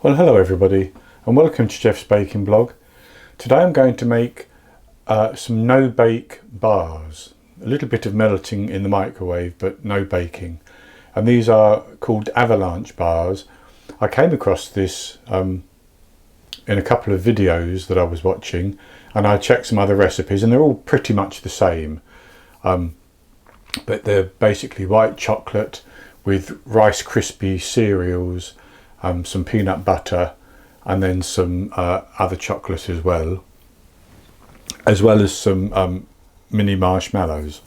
Well, hello everybody and welcome to Jeff's Baking Blog. Today I'm going to make some no-bake bars. A little bit of melting in the microwave but no baking. And these are called Avalanche bars. I came across this in a couple of videos that I was watching, and I checked some other recipes and they're all pretty much the same. But they're basically white chocolate with Rice Krispie cereals, some peanut butter, and then some other chocolate as well as some mini marshmallows.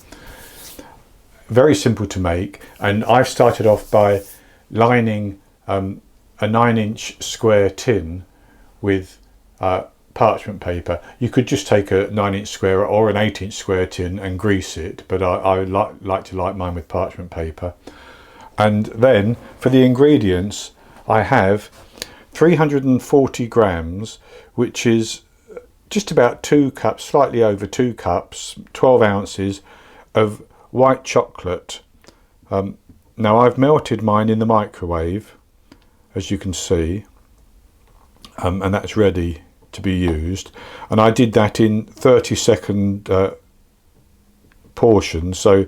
Very simple to make, and I've started off by lining a 9-inch square tin with parchment paper. You could just take a 9-inch square or an 8-inch square tin and grease it, but I like to light mine with parchment paper. And then for the ingredients, I have 340 grams, which is just about 2 cups, slightly over 2 cups, 12 ounces of white chocolate. Now I've melted mine in the microwave, as you can see, and that's ready to be used. And I did that in 30-second portions. So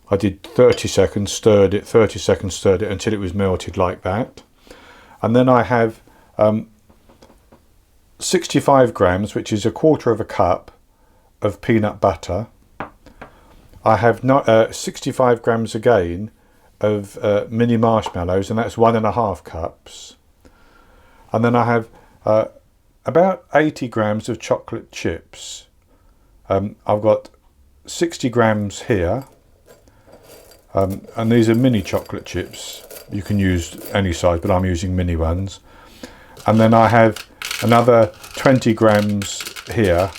I did 30 seconds, stirred it, 30 seconds, stirred it until it was melted like that. And then I have 65 grams, which is 1/4 cup of peanut butter. I have 65 grams again of mini marshmallows, and that's 1.5 cups. And then I have about 80 grams of chocolate chips. I've got 60 grams here. And these are mini chocolate chips. You can use any size, but I'm using mini ones. And then I have another 20 grams here,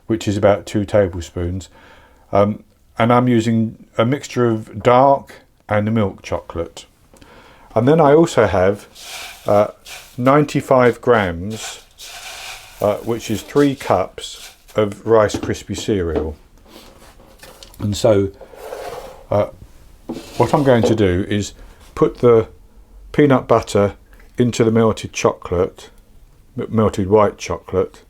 which is about 2 tablespoons. And I'm using a mixture of dark and milk chocolate. And then I also have 95 grams, which is 3 cups of Rice Krispie cereal. And so what I'm going to do is put the peanut butter into the melted chocolate, melted white chocolate,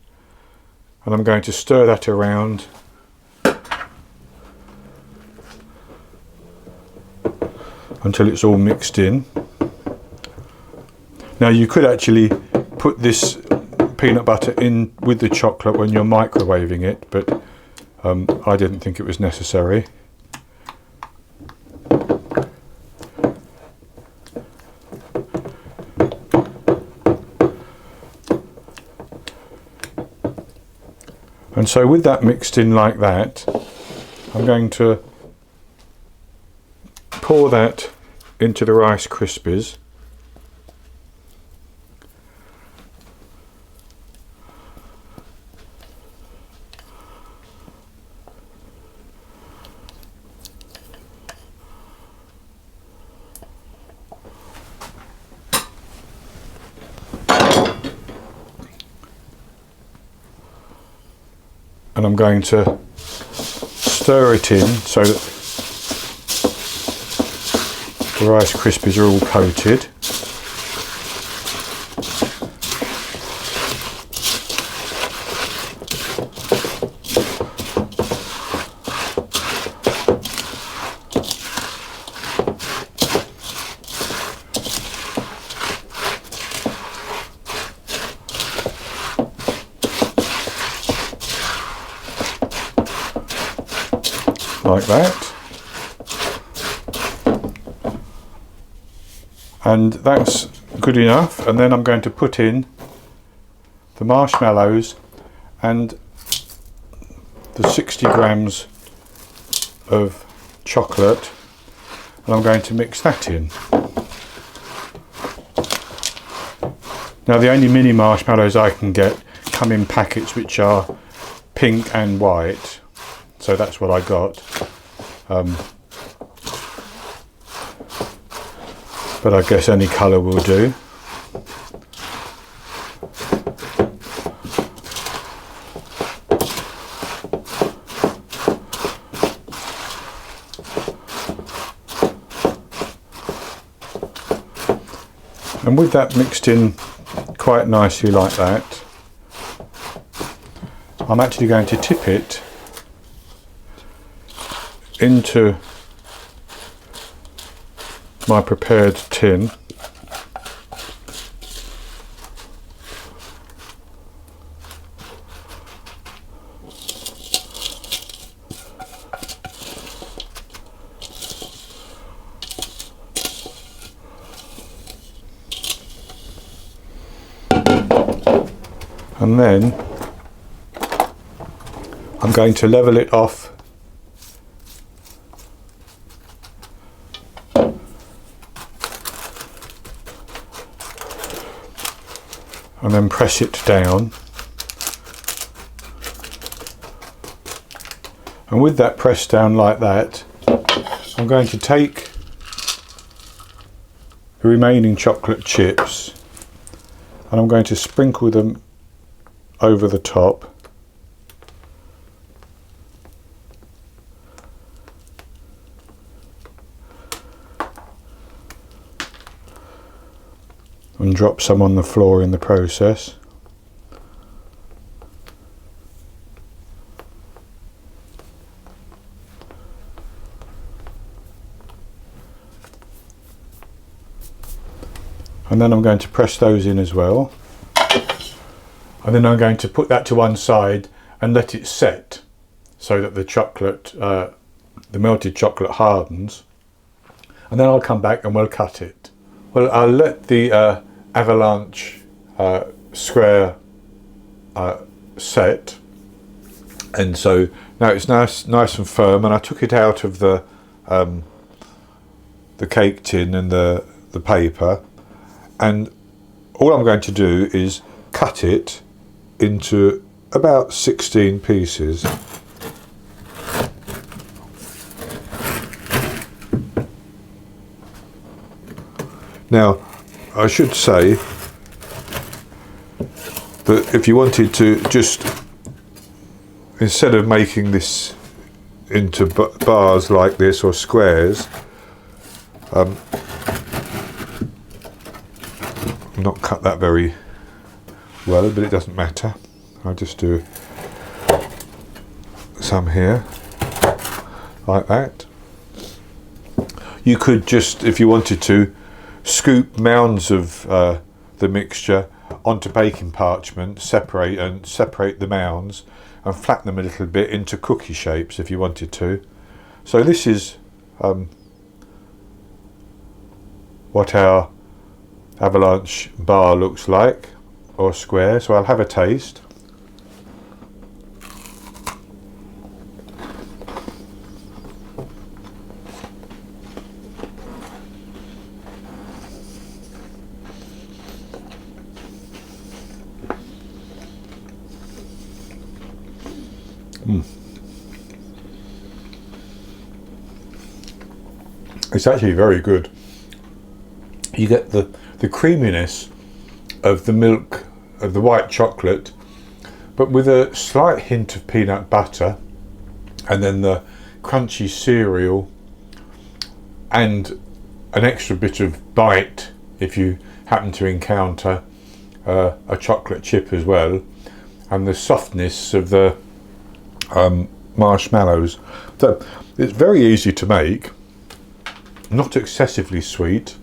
and I'm going to stir that around until it's all mixed in. Now you could actually put this peanut butter in with the chocolate when you're microwaving it, but I didn't think it was necessary. And so with that mixed in like that, I'm going to pour that into the Rice Krispies. And I'm going to stir it in so that the Rice Krispies are all coated. Like that, and that's good enough. And then I'm going to put in the marshmallows and the 60 grams of chocolate, and I'm going to mix that in. Now the only mini marshmallows I can get come in packets which are pink and white, so that's what I got. But I guess any colour will do. And with that mixed in quite nicely like that, I'm actually going to tip it into my prepared tin. And then I'm going to level it off and then press it down. And with that pressed down like that, I'm going to take the remaining chocolate chips and I'm going to sprinkle them over the top. And drop some on the floor in the process. And then I'm going to press those in as well. And then I'm going to put that to one side and let it set so that the chocolate, the melted chocolate hardens. And then I'll come back and we'll cut it. Well, I'll let the Avalanche square set, and so now it's nice and firm. And I took it out of the cake tin and the paper, and all I'm going to do is cut it into about 16 pieces. Now, I should say that if you wanted to just, instead of making this into bars like this or squares, not cut that very well, but it doesn't matter. I'll just do some here, like that. You could just, if you wanted to, scoop mounds of the mixture onto baking parchment, separate the mounds and flatten them a little bit into cookie shapes if you wanted to. So this is what our Avalanche bar looks like, or square. So I'll have a taste. It's actually very good. You get the creaminess of the milk, of the white chocolate, but with a slight hint of peanut butter, and then the crunchy cereal and an extra bit of bite if you happen to encounter a chocolate chip as well, and the softness of the marshmallows. So it's very easy to make, not excessively sweet,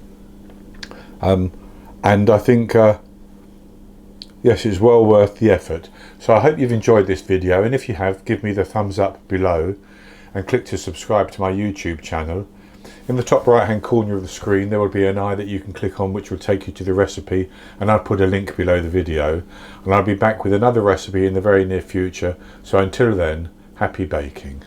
and I think yes, it's well worth the effort. So I hope you've enjoyed this video, and if you have, give me the thumbs up below and click to subscribe to my YouTube channel. In the top right hand corner of the screen there will be an eye that you can click on, which will take you to the recipe, and I'll put a link below the video, and I'll be back with another recipe in the very near future. So until then, happy baking.